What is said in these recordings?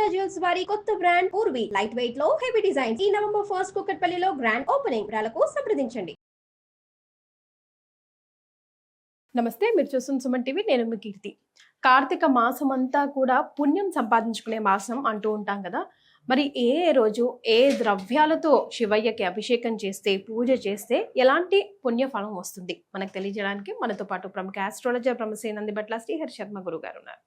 మాంగళ్య జ్యువెల్స్ వారి కొత్త బ్రాండ్ పూర్వి లైట్ వెయిట్ లో హెవీ డిజైన్ ఈ నవంబర్ 1 కుకట్పల్లిలో గ్రాండ్ ఓపెనింగ్ వివరాలకు సంప్రదించండి. నమస్తే, మీరు చూస్తున్న సుమన్ టీవీ. నేను మీ కీర్తి. కార్తీక మాసం అంతా కూడా పుణ్యం సంపాదించుకునే మాసం అంటూ ఉంటాం కదా. మరి ఏ రోజు ఏ ద్రవ్యాలతో శివయ్యకి అభిషేకం చేస్తే, పూజ చేస్తే ఎలాంటి పుణ్యఫలం వస్తుంది మనకు తెలియజేయడానికి మనతో పాటు ప్రముఖ ఆస్ట్రాలజర్ బ్రహ్మశ్రీ నందిబట్ల శ్రీహరి శర్మ గురుగారు ఉన్నారు.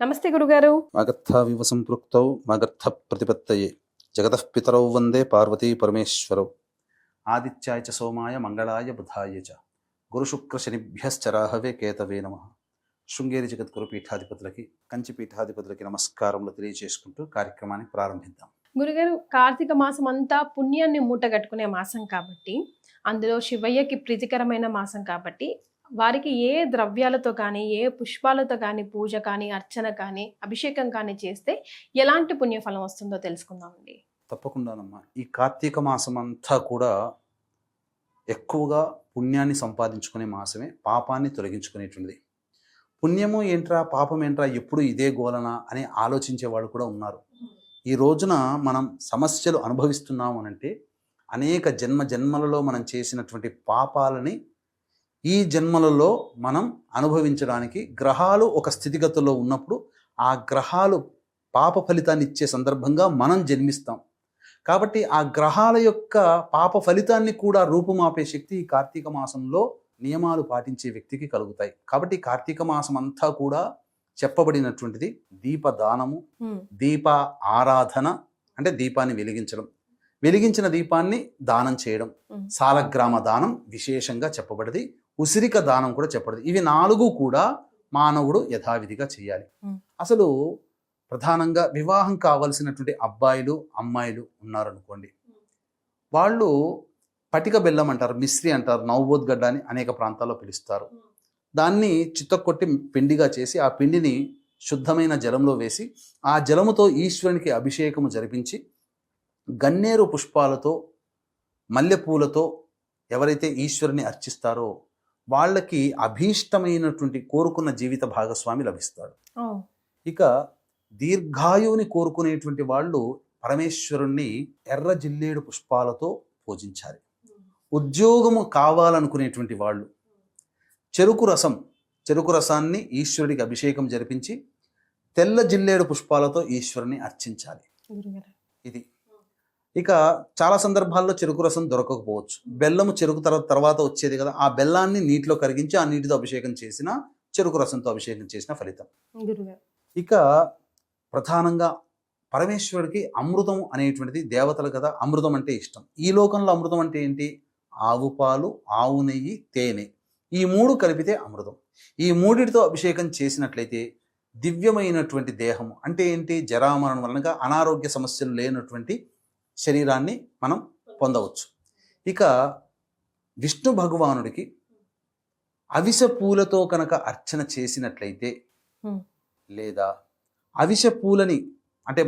నమస్తే గురుగారు. వాగర్థావివ సంపృక్తౌ వాగర్థ ప్రతిపత్తయే జగతః పితరౌ వందే పార్వతీ పరమేశ్వరౌ ఆదిత్యాయ చ సోమాయ మంగళాయ బుధాయ చ గురు శుక్ర శనిభ్యశ్చ రాహవే కేతవే నమః. శృంగేరి జగద్గురు పీఠాధిపతులకి, కంచి పీఠాధిపతులకి నమస్కారములు తెలియజేసుకుంటూ కార్యక్రమాన్ని ప్రారంభిద్దాం. గురుగారు, కార్తీక మాసం అంతా పుణ్యాన్ని మూటగట్టుకునే మాసం కాబట్టి, అందులో శివయ్యకి ప్రీతికరమైన మాసం కాబట్టి, వారికి ఏ ద్రవ్యాలతో కానీ ఏ పుష్పాలతో కానీ పూజ కానీ అర్చన కానీ అభిషేకం కానీ చేస్తే ఎలాంటి పుణ్యఫలం వస్తుందో తెలుసుకుందామండి. తప్పకుండానమ్మా. ఈ కార్తీక మాసం అంతా కూడా ఎక్కువగా పుణ్యాన్ని సంపాదించుకునే మాసమే, పాపాన్ని తొలగించుకునేటువంటిది. పుణ్యము ఏంట్రా, పాపం ఏంట్రా, ఎప్పుడు ఇదే గోలన అని ఆలోచించే వాళ్ళు కూడా ఉన్నారు. ఈ రోజున మనం సమస్యలు అనుభవిస్తున్నాము అనంటే అనేక జన్మలలో మనం చేసినటువంటి పాపాలని ఈ జన్మలలో మనం అనుభవించడానికి గ్రహాలు ఒక స్థితిగతుల్లో ఉన్నప్పుడు ఆ గ్రహాలు పాప ఫలితాన్ని ఇచ్చే సందర్భంగా మనం జన్మిస్తాం. కాబట్టి ఆ గ్రహాల యొక్క పాప ఫలితాన్ని కూడా రూపుమాపే శక్తి ఈ కార్తీక మాసంలో నియమాలు పాటించే వ్యక్తికి కలుగుతాయి. కాబట్టి కార్తీక మాసం అంతా కూడా చెప్పబడినటువంటిది దీపదానము, దీప ఆరాధన అంటే దీపాన్ని వెలిగించడం, వెలిగించిన దీపాన్ని దానం చేయడం, సాలగ్రామ దానం విశేషంగా చెప్పబడింది, ఉసిరిక దానం కూడా చెప్పబడింది. ఇవి 4 కూడా మానవుడు యథావిధిగా చేయాలి. అసలు ప్రధానంగా వివాహం కావలసినటువంటి అబ్బాయిలు అమ్మాయిలు ఉన్నారనుకోండి, వాళ్ళు పటిక బెల్లం అంటారు, మిశ్రి అంటారు, నవబోద్గడ్డ అని అనేక ప్రాంతాల్లో పిలుస్తారు. దాన్ని చిత్తకొట్టి పిండిగా చేసి ఆ పిండిని శుద్ధమైన జలంలో వేసి ఆ జలముతో ఈశ్వరునికి అభిషేకము జరిపించి గన్నేరు పుష్పాలతో మల్లెపూలతో ఎవరైతే ఈశ్వరుని అర్చిస్తారో వాళ్ళకి అభీష్టమైనటువంటి కోరుకున్న జీవిత భాగస్వామి లభిస్తాడు. ఇక దీర్ఘాయువుని కోరుకునేటువంటి వాళ్ళు పరమేశ్వరుణ్ణి ఎర్ర జిల్లేడు పుష్పాలతో పూజించాలి. ఉద్యోగము కావాలనుకునేటువంటి వాళ్ళు చెరుకు రసాన్ని ఈశ్వరుడికి అభిషేకం జరిపించి తెల్ల జిల్లేడు పుష్పాలతో ఈశ్వరుని అర్చించాలి. ఇది ఇక చాలా సందర్భాల్లో చెరుకు రసం దొరకకపోవచ్చు, బెల్లము చెరుకు తర్వాత వచ్చేది కదా, ఆ బెల్లాన్ని నీటిలో కరిగించి ఆ నీటితో అభిషేకం చేసిన, చెరుకు రసంతో అభిషేకం చేసిన ఫలితం. ఇక ప్రధానంగా పరమేశ్వరుడికి అమృతం అనేటువంటిది దేవతలు కదా, అమృతం అంటే ఇష్టం. ఈ లోకంలో అమృతం అంటే ఏంటి? ఆవు పాలు, ఆవు నెయ్యి, తేనె, ఈ 3 కలిపితే అమృతం. ఈ 3టితో అభిషేకం చేసినట్లయితే దివ్యమైనటువంటి దేహం అంటే ఏంటి? జరామరణం వలనగా అనారోగ్య సమస్యలు లేనటువంటి శరీరాన్ని మనం పొందవచ్చు. ఇక విష్ణు భగవానుడికి అవిసె పూలతో కనుక అర్చన చేసినట్లయితే, లేదా అవిసె పూలని అంటే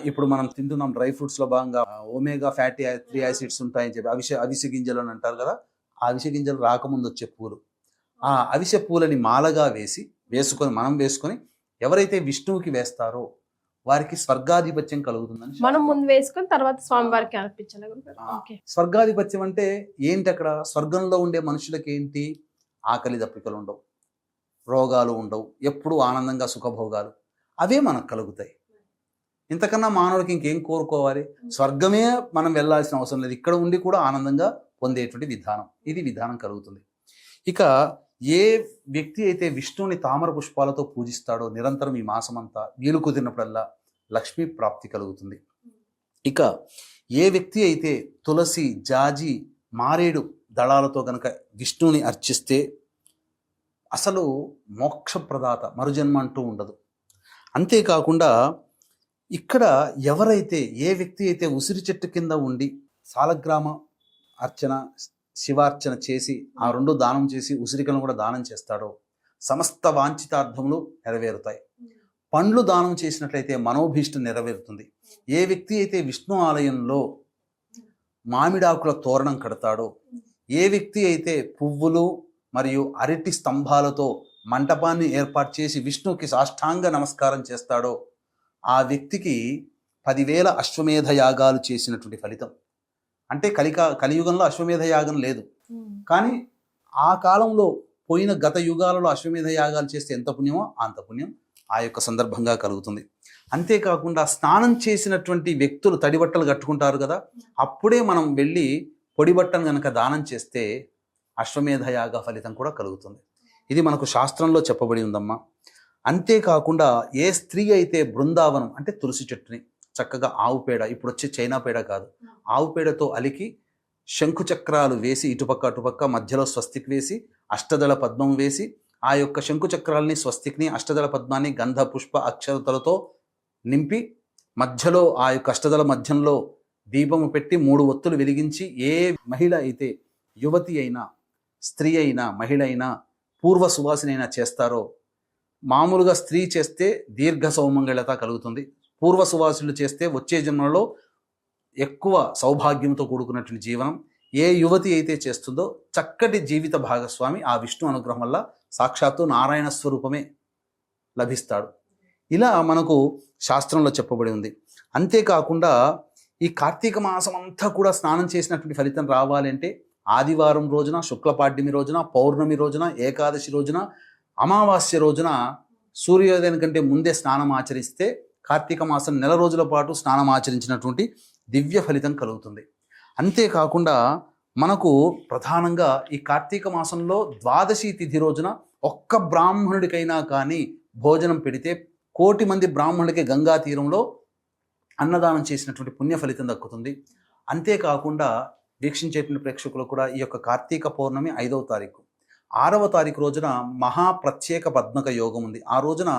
ఇప్పుడు మనం తింటున్నాం డ్రై ఫ్రూట్స్లో భాగంగా ఒమేగా ఫ్యాటీ 3 యాసిడ్స్ ఉంటాయని చెప్పి అవిసె గింజలు అని అంటారు కదా, ఆ అవిసె గింజలు రాకముందు వచ్చే పూలు, ఆ అవిసె పూలని మాలగా మనం వేసుకొని ఎవరైతే విష్ణువుకి వేస్తారో వారికి స్వర్గాధిపత్యం కలుగుతుందని మనం ముందు వేసుకొని తర్వాత స్వామివారికి అర్పించాలి. స్వర్గాధిపత్యం అంటే ఏంటి? అక్కడ స్వర్గంలో ఉండే మనుషులకి ఏంటి? ఆకలి దప్పికలు ఉండవు, రోగాలు ఉండవు, ఎప్పుడు ఆనందంగా సుఖభోగాలు అవే మనకు కలుగుతాయి. ఇంతకన్నా మానవుడికి ఇంకేం కోరుకోవాలి? స్వర్గమే మనం వెళ్ళాల్సిన అవసరం లేదు, ఇక్కడ ఉండి కూడా ఆనందంగా పొందేటువంటి విధానం కలుగుతుంది. ఇక ఏ వ్యక్తి అయితే విష్ణువుని తామర పుష్పాలతో పూజిస్తాడో నిరంతరం ఈ మాసమంతా వీలు కుదిరినప్పుడల్లా లక్ష్మీ ప్రాప్తి కలుగుతుంది. ఇక ఏ వ్యక్తి అయితే తులసి, జాజి, మారేడు దళాలతో గనక విష్ణువుని అర్చిస్తే అసలు మోక్షప్రదాత, మరుజన్మ అంటూ ఉండదు. అంతేకాకుండా ఇక్కడ ఏ వ్యక్తి అయితే ఉసిరి చెట్టు కింద ఉండి సాలగ్రామ అర్చన, శివార్చన చేసి ఆ 2 దానం చేసి ఉసిరికలను కూడా దానం చేస్తాడో సమస్త వాంఛితార్థములు నెరవేరుతాయి. పండ్లు దానం చేసినట్లయితే మనోభీష్టం నెరవేరుతుంది. ఏ వ్యక్తి అయితే విష్ణు ఆలయంలో మామిడాకుల తోరణం కడతాడో, ఏ వ్యక్తి అయితే పువ్వులు మరియు అరటి స్తంభాలతో మంటపాన్ని ఏర్పాటు చేసి విష్ణువుకి సాష్టాంగ నమస్కారం చేస్తాడో ఆ వ్యక్తికి 10,000 అశ్వమేధ యాగాలు చేసినటువంటి ఫలితం. అంటే కలియుగంలో అశ్వమేధ యాగం లేదు, కానీ ఆ కాలంలో పోయిన గత యుగాలలో అశ్వమేధ యాగాలు చేస్తే ఎంత పుణ్యమో అంత పుణ్యం ఆ యొక్క సందర్భంగా కలుగుతుంది. అంతేకాకుండా స్నానం చేసినటువంటి వ్యక్తులు తడి బట్టలు కట్టుకుంటారు కదా, అప్పుడే మనం వెళ్ళి పొడి బట్టను కనుక దానం చేస్తే అశ్వమేధ యాగ ఫలితం కూడా కలుగుతుంది. ఇది మనకు శాస్త్రంలో చెప్పబడి ఉందమ్మా. అంతేకాకుండా ఏ స్త్రీ అయితే బృందావనం అంటే తులసి చెట్టుని చక్కగా ఆవు పేడ, ఇప్పుడు వచ్చే చైనా పేడ కాదు, ఆవు పేడతో అలికి శంకు చక్రాలు వేసి ఇటుపక్క అటుపక్క మధ్యలో స్వస్తిక్ వేసి అష్టదళ పద్మం వేసి ఆ యొక్క శంకు చక్రాలని స్వస్తిక్ని అష్టదళ పద్మాన్ని గంధ పుష్ప అక్షరతలతో నింపి మధ్యలో ఆ యొక్క అష్టదళ మధ్యంలో దీపము పెట్టి 3 ఒత్తులు వెలిగించి ఏ మహిళ అయితే యువతి అయినా స్త్రీ అయినా మహిళ అయినా పూర్వ సువాసినైనా చేస్తారో, మామూలుగా స్త్రీ చేస్తే దీర్ఘ సౌమంగళత కలుగుతుంది, పూర్వ సువాసులు చేస్తే వచ్చే జన్మలో ఎక్కువ సౌభాగ్యంతో కూడుకున్నటువంటి జీవనం, ఏ యువతి అయితే చేస్తుందో చక్కటి జీవిత భాగస్వామి ఆ విష్ణు అనుగ్రహం వల్ల సాక్షాత్తు నారాయణ స్వరూపమే లభిస్తాడు. ఇలా మనకు శాస్త్రంలో చెప్పబడి ఉంది. అంతేకాకుండా ఈ కార్తీక మాసం అంతా కూడా స్నానం చేసినటువంటి ఫలితం రావాలంటే ఆదివారం రోజున, శుక్లపాడ్యమి రోజున, పౌర్ణమి రోజున, ఏకాదశి రోజున, అమావాస్య రోజున సూర్యోదయం కంటే ముందే స్నానం ఆచరిస్తే కార్తీక మాసం నెల రోజుల పాటు స్నానం ఆచరించినటువంటి దివ్య ఫలితం కలుగుతుంది. అంతేకాకుండా మనకు ప్రధానంగా ఈ కార్తీక మాసంలో ద్వాదశి తిథి రోజున ఒక్క బ్రాహ్మణుడికైనా కానీ భోజనం పెడితే 1,000,000 మంది బ్రాహ్మణులకి గంగా తీరంలో అన్నదానం చేసినటువంటి పుణ్య ఫలితం దక్కుతుంది. అంతేకాకుండా వీక్షించేటువంటి ప్రేక్షకులు కూడా ఈ యొక్క కార్తీక పౌర్ణమి 5వ తారీఖు, 6వ తారీఖు రోజున మహాప్రత్యేక పద్మక యోగం ఉంది. ఆ రోజున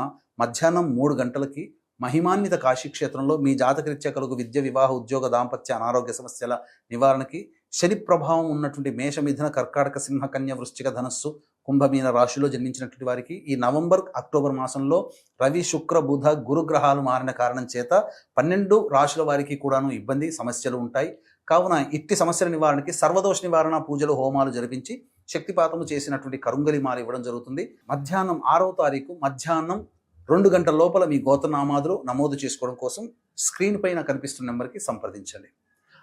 మధ్యాహ్నం 3 గంటలకి మహిమాన్విత కాశీక్షేత్రంలో మీ జాతకరీత్యా కలుగు విద్య, వివాహ, ఉద్యోగ, దాంపత్య, అనారోగ్య సమస్యల నివారణకి శని ప్రభావం ఉన్నటువంటి మేష, మిథున, కర్కాటక, సింహ, కన్య, వృశ్చిక, ధనస్సు, కుంభమీన రాశిలో జన్మించినటువంటి వారికి ఈ నవంబర్, అక్టోబర్ మాసంలో రవి, శుక్ర, బుధ, గురుగ్రహాలు మారిన కారణం చేత 12 రాశుల వారికి కూడాను ఇబ్బంది, సమస్యలు ఉంటాయి. కావున ఇట్టి సమస్యల నివారణకి సర్వదోష నివారణ పూజలు, హోమాలు జరిపించి శక్తిపాతము చేసినటువంటి కరుంగలి మాల ఇవ్వడం జరుగుతుంది. మధ్యాహ్నం 6వ తారీఖు మధ్యాహ్నం 2 గంటల లోపల మీ గోత్రనామాదులు నమోదు చేసుకోవడం కోసం స్క్రీన్ పైన కనిపిస్తున్న నెంబర్కి సంప్రదించండి.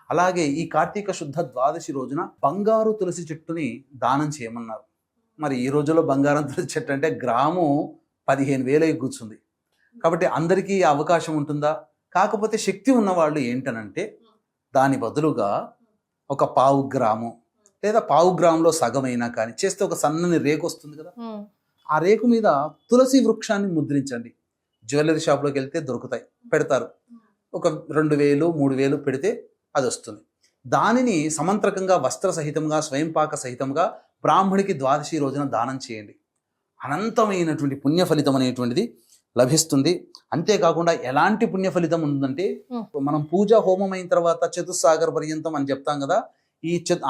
అలాగే ఈ కార్తీక శుద్ధ ద్వాదశి రోజున బంగారు తులసి చెట్టుని దానం చేయమన్నారు. మరి ఈ రోజుల్లో బంగారం తులసి చెట్టు అంటే గ్రాము 15,000 కూర్చుంది. కాబట్టి అందరికీ ఈ అవకాశం ఉంటుందా? కాకపోతే శక్తి ఉన్నవాళ్ళు ఏంటనంటే దాని బదులుగా ఒక 1/4 గ్రాము లేదా 1/4 గ్రాములో సగమైనా కానీ చేస్తే ఒక సన్నని రేకు వస్తుంది కదా, ఆ రేకు మీద తులసి వృక్షాన్ని ముద్రించండి. జ్యువెలరీ షాప్లోకి వెళ్తే దొరుకుతాయి, పెడతారు. ఒక 2,000, 3,000 పెడితే అది వస్తుంది. దానిని సమంత్రకంగా వస్త్ర సహితంగా, స్వయంపాక సహితంగా బ్రాహ్మడికి ద్వాదశి రోజున దానం చేయండి. అనంతమైనటువంటి పుణ్య ఫలితం అనేటువంటిది లభిస్తుంది. అంతేకాకుండా ఎలాంటి పుణ్య ఫలితం ఉందంటే, మనం పూజ హోమం అయిన తర్వాత చతుస్సాగర పర్యంతం అని చెప్తాం కదా,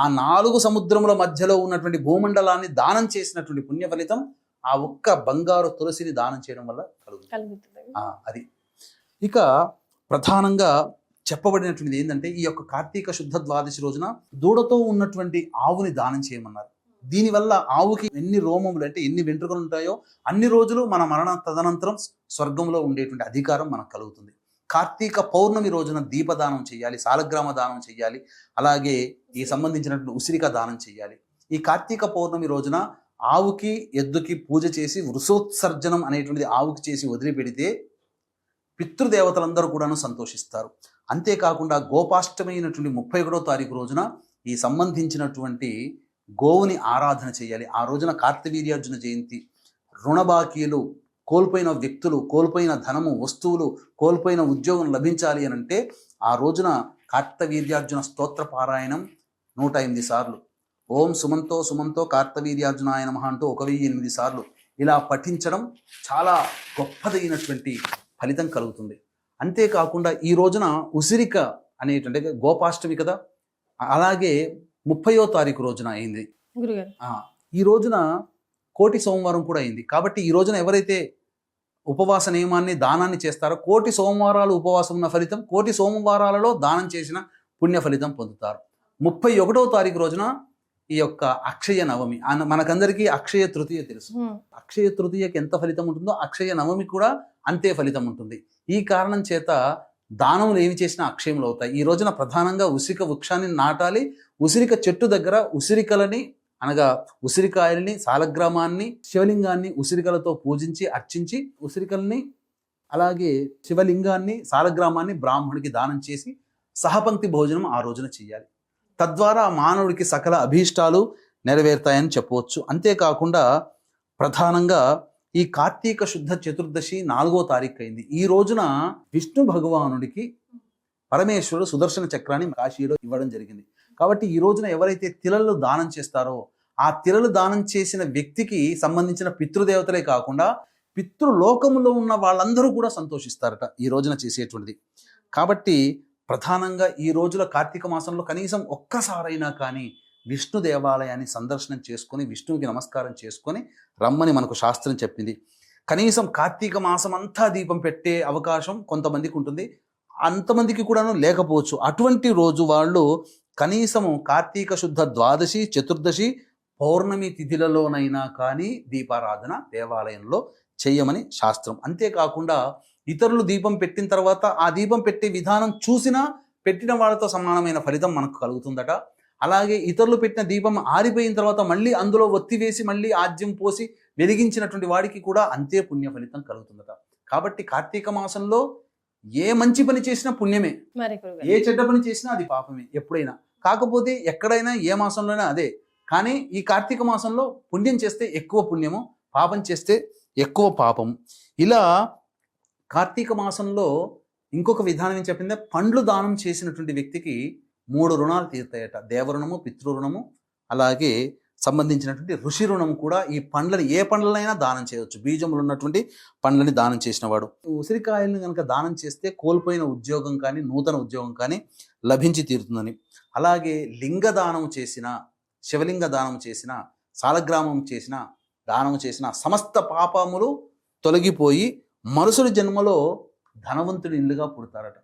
ఆ 4 సముద్రముల మధ్యలో ఉన్నటువంటి భూమండలాన్ని దానం చేసినటువంటి పుణ్య ఫలితం ఆ ఒక్క బంగారు తులసిని దానం చేయడం వల్ల కలుగుతుంది. అది ఇక ప్రధానంగా చెప్పబడినటువంటిది ఏంటంటే, ఈ యొక్క కార్తీక శుద్ధ ద్వాదశి రోజున దూడతో ఉన్నటువంటి ఆవుని దానం చేయమన్నారు. దీనివల్ల ఆవుకి ఎన్ని రోమములు అంటే ఎన్ని వెంట్రుకలు ఉంటాయో అన్ని రోజులు మన మరణ తదనంతరం స్వర్గంలో ఉండేటువంటి అధికారం మనకు కలుగుతుంది. కార్తీక పౌర్ణమి రోజున దీపదానం చేయాలి, సాలగ్రామ దానం చేయాలి, అలాగే ఈ సంబంధించినటువంటి ఉసిరిక దానం చేయాలి. ఈ కార్తీక పౌర్ణమి రోజున ఆవుకి, ఎద్దుకి పూజ చేసి వృషోత్సర్జనం అనేటువంటిది ఆవుకి చేసి వదిలిపెడితే పితృదేవతలందరూ కూడాను సంతోషిస్తారు. అంతేకాకుండా గోపాష్టమి అయినటువంటి 31వ తారీఖు రోజున ఈ సంబంధించినటువంటి గోవుని ఆరాధన చేయాలి. ఆ రోజున కార్తవీర్యార్జున జయంతి. రుణబాకీలు, కోల్పోయిన వ్యక్తులు, కోల్పోయిన ధనము, వస్తువులు, కోల్పోయిన ఉద్యోగం లభించాలి అని అంటే ఆ రోజున కార్తవీర్యార్జున స్తోత్ర పారాయణం 108 సార్లు, ఓం సుమంతో సుమంతో కార్తవీర్యార్జునాయ నమః అంటూ 1008 సార్లు ఇలా పఠించడం చాలా గొప్పదైనటువంటి ఫలితం కలుగుతుంది. అంతేకాకుండా ఈ రోజున ఉసిరిక అనేటువంటి గోపాష్టమి కదా, అలాగే 30వ తారీఖు రోజున అయింది. ఈ రోజున కోటి సోమవారం కూడా అయింది. కాబట్టి ఈ రోజున ఎవరైతే ఉపవాస నియమాన్ని, దానాన్ని చేస్తారో కోటి సోమవారాలు ఉపవాసం ఉన్న ఫలితం, కోటి సోమవారాలలో దానం చేసిన పుణ్య ఫలితం పొందుతారు. 31వ తారీఖు రోజున ఈ యొక్క అక్షయ నవమి. మనకందరికీ అక్షయ తృతీయ తెలుసు. అక్షయ తృతీయకి ఎంత ఫలితం ఉంటుందో అక్షయ నవమి కూడా అంతే ఫలితం ఉంటుంది. ఈ కారణం చేత దానములు ఏమి చేసినా అక్షయములు అవుతాయి. ఈ రోజున ప్రధానంగా ఉసిరిక వృక్షాన్ని నాటాలి. ఉసిరిక చెట్టు దగ్గర ఉసిరికలని అనగా ఉసిరికాయల్ని, సాలగ్రామాన్ని, శివలింగాన్ని ఉసిరికలతో పూజించి అర్చించి ఉసిరికల్ని అలాగే శివలింగాన్ని, సాలగ్రామాన్ని బ్రాహ్మణుడికి దానం చేసి సహపంక్తి భోజనం ఆ రోజున చేయాలి. తద్వారా మానవుడికి సకల అభీష్టాలు నెరవేరుతాయని చెప్పవచ్చు. అంతేకాకుండా ప్రధానంగా ఈ కార్తీక శుద్ధ చతుర్దశి 4వ తారీఖు అయింది. ఈ రోజున విష్ణు భగవానుడికి పరమేశ్వరుడు సుదర్శన చక్రాన్ని కాశీలో ఇవ్వడం జరిగింది. కాబట్టి ఈ రోజున ఎవరైతే తిలలు దానం చేస్తారో ఆ తిలలు దానం చేసిన వ్యక్తికి సంబంధించిన పితృదేవతలే కాకుండా పితృలోకములో ఉన్న వాళ్ళందరూ కూడా సంతోషిస్తారట ఈ రోజున చేసేటువంటిది. కాబట్టి ప్రధానంగా ఈ రోజుల కార్తీక మాసంలో కనీసం ఒక్కసారైనా కానీ విష్ణు దేవాలయాన్ని సందర్శనం చేసుకొని విష్ణువుకి నమస్కారం చేసుకొని రమ్మని మనకు శాస్త్రం చెప్పింది. కనీసం కార్తీక మాసం అంతా దీపం పెట్టే అవకాశం కొంతమందికి ఉంటుంది, అంతమందికి కూడాను లేకపోవచ్చు. అటువంటి రోజు వాళ్ళు కనీసము కార్తీక శుద్ధ ద్వాదశి, చతుర్దశి, పౌర్ణమి తిథిలలోనైనా కానీ దీపారాధన దేవాలయంలో చేయమని శాస్త్రం. అంతేకాకుండా ఇతరులు దీపం పెట్టిన తర్వాత ఆ దీపం పెట్టే విధానం చూసినా పెట్టిన వాళ్ళతో సమానమైన ఫలితం మనకు కలుగుతుందట. అలాగే ఇతరులు పెట్టిన దీపం ఆరిపోయిన తర్వాత మళ్ళీ అందులో ఒత్తి వేసి మళ్ళీ ఆజ్యం పోసి వెలిగించినటువంటి వాడికి కూడా అంతే పుణ్య ఫలితం కలుగుతుందట. కాబట్టి కార్తీక మాసంలో ఏ మంచి పని చేసినా పుణ్యమే, ఏ చెడ్డ పని చేసినా అది పాపమే ఎప్పుడైనా. కాకపోతే ఎక్కడైనా ఏ మాసంలోనే అదే. కానీ ఈ కార్తీక మాసంలో పుణ్యం చేస్తే ఎక్కువ పుణ్యము, పాపం చేస్తే ఎక్కువ పాపం. ఇలా కార్తీక మాసంలో ఇంకొక విధానం ఏం చెప్పిందే, పండ్లు దానం చేసినటువంటి వ్యక్తికి 3 రుణాలు తీరుతాయట. దేవరుణము, పితృరుణము, అలాగే సంబంధించినటువంటి ఋషి రుణం కూడా. ఈ పండ్లని ఏ పండ్లనైనా దానం చేయవచ్చు. బీజములు ఉన్నటువంటి పండ్లని దానం చేసిన వాడు ఉసిరికాయలను కనుక దానం చేస్తే కోల్పోయిన ఉద్యోగం కానీ నూతన ఉద్యోగం కానీ లభించి తీరుతుందని. అలాగే లింగ దానం చేసిన, శివలింగ దానం చేసిన, సాలగ్రామం చేసిన, దానం చేసిన సమస్త పాపములు తొలగిపోయి మరుసటి జన్మలో ధనవంతుడి ఇల్లుగా పుడతారట.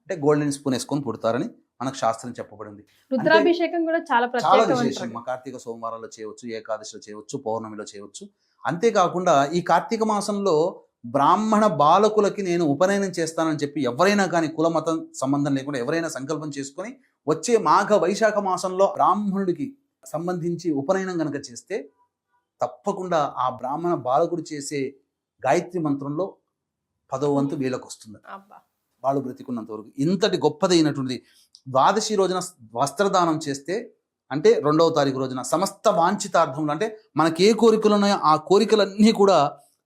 అంటే గోల్డెన్ స్పూన్ వేసుకొని పుడతారని మనకు శాస్త్రం చెప్పబడింది. రుద్రాభిషేకం కూడా చాలా విశేషం. కార్తీక సోమవారాల్లో చేయవచ్చు, ఏకాదశిలో చేయవచ్చు, పౌర్ణమిలో చేయవచ్చు. అంతేకాకుండా ఈ కార్తీక మాసంలో బ్రాహ్మణ బాలకులకి నేను ఉపనయనం చేస్తానని చెప్పి ఎవరైనా కానీ కుల మతం సంబంధం లేకుండా ఎవరైనా సంకల్పం చేసుకొని వచ్చే మాఘ వైశాఖ మాసంలో బ్రాహ్మణుడికి సంబంధించి ఉపనయనం కనుక చేస్తే తప్పకుండా ఆ బ్రాహ్మణ బాలకుడు చేసే గాయత్రి మంత్రంలో 10వ వంతు వీళ్ళకు వస్తుంది వాళ్ళు బ్రతికున్నంత వరకు. ఇంతటి గొప్పదైనటువంటిది. ద్వాదశి రోజున వస్త్రదానం చేస్తే అంటే 2వ తారీఖు రోజున సమస్త వాంఛితార్థములు, అంటే మనకి ఏ కోరికలు ఉన్నాయో ఆ కోరికలన్నీ కూడా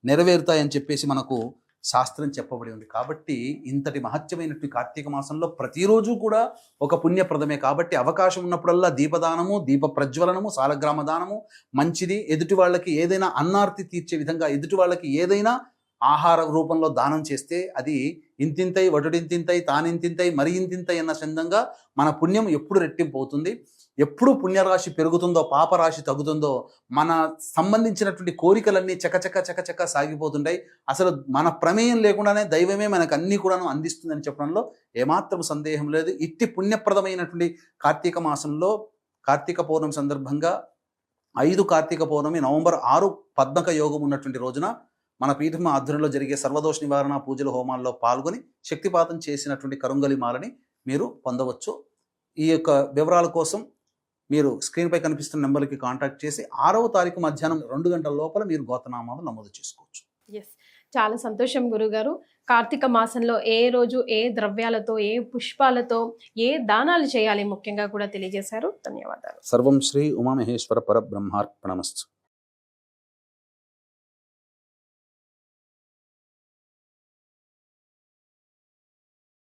నెరవేరుతాయని చెప్పేసి మనకు శాస్త్రం చెప్పబడి ఉంది. కాబట్టి ఇంతటి మహత్యమైనటువంటి కార్తీక మాసంలో ప్రతిరోజు కూడా ఒక పుణ్యప్రదమే. కాబట్టి అవకాశం ఉన్నప్పుడల్లా దీపదానము, దీప ప్రజ్వలనము, సాలగ్రామ దానము మంచిది. ఎదుటి వాళ్ళకి ఏదైనా అన్నార్తి తీర్చే విధంగా ఎదుటి వాళ్ళకి ఏదైనా ఆహార రూపంలో దానం చేస్తే అది ఇంతింతై వటుడింతింతై తానింతింతై మరి ఇంతింతై అన్న చందంగా మన పుణ్యం ఎప్పుడు రెట్టింపు అవుతుంది. ఎప్పుడు పుణ్యరాశి పెరుగుతుందో పాపరాశి తగ్గుతుందో మన సంబంధించినటువంటి కోరికలన్నీ చకచక సాగిపోతుంటాయి. అసలు మన ప్రమేయం లేకుండానే దైవమే మనకు అన్ని కూడాను అందిస్తుందని చెప్పడంలో ఏమాత్రం సందేహం లేదు. ఇట్టి పుణ్యప్రదమైనటువంటి కార్తీక మాసంలో కార్తీక పౌర్ణమి సందర్భంగా 5 కార్తీక పౌర్ణమి నవంబర్ 6 పద్మక యోగం ఉన్నటువంటి రోజున మన పీఠం ఆధ్వర్యంలో జరిగే సర్వదోష నివారణ పూజల హోమాల్లో పాల్గొని శక్తిపాతం చేసినటువంటి కరుంగలి మాలని మీరు పొందవచ్చు. ఈ యొక్క వివరాల కోసం మీరు స్క్రీన్పై కనిపిస్తున్న నెంబర్కి కాంటాక్ట్ చేసి 6వ తారీఖు మధ్యాహ్నం 2 గంటల లోపల మీరు గోత్రనామాలు నమోదు చేసుకోవచ్చు. ఎస్, చాలా సంతోషం గురుగారు. కార్తీక మాసంలో ఏ రోజు ఏ ద్రవ్యాలతో, ఏ పుష్పాలతో, ఏ దానాలు చేయాలి ముఖ్యంగా కూడా తెలియజేశారు. ధన్యవాదాలు. సర్వం శ్రీ ఉమామహేశ్వర పరబ్రహ్మార్పణమస్తు.